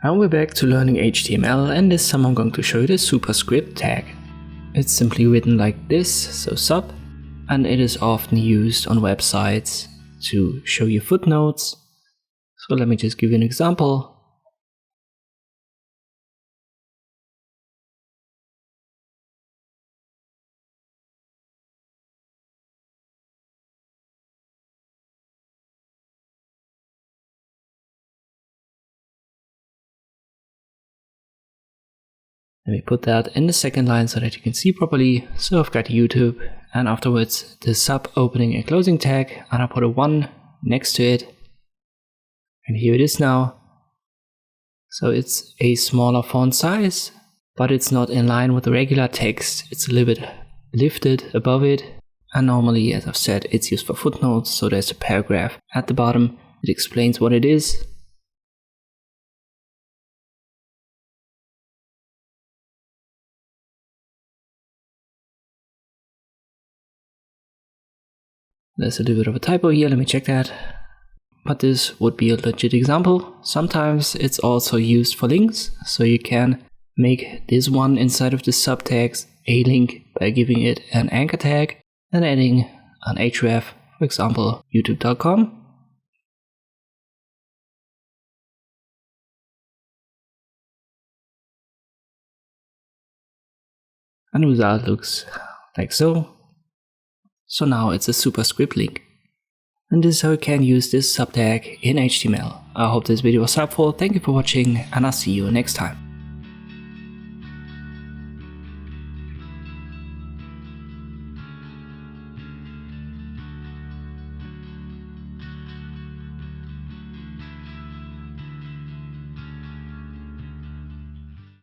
And we're back to learning HTML, and this time I'm going to show you the Superscript tag. It's simply written like this, so sub, and it is often used on websites to show you footnotes. So let me just give you an example. Let me put that in the second line so that you can see properly. So I've got YouTube, and afterwards the sub opening and closing tag, and I put a 1 next to it. And here it is now. So it's a smaller font size, but it's not in line with the regular text. It's a little bit lifted above it. And normally, as I've said, it's used for footnotes. So there's a paragraph at the bottom that explains what it is. There's a little bit of a typo here, let me check that. But this would be a legit example. Sometimes it's also used for links, so you can make this one inside of the subtags a link by giving it an anchor tag and adding an href, for example, youtube.com. And the result looks like so. So now it's a Superscript link. And this is how you can use this subtag in HTML. I hope this video was helpful, thank you for watching, and I'll see you next time.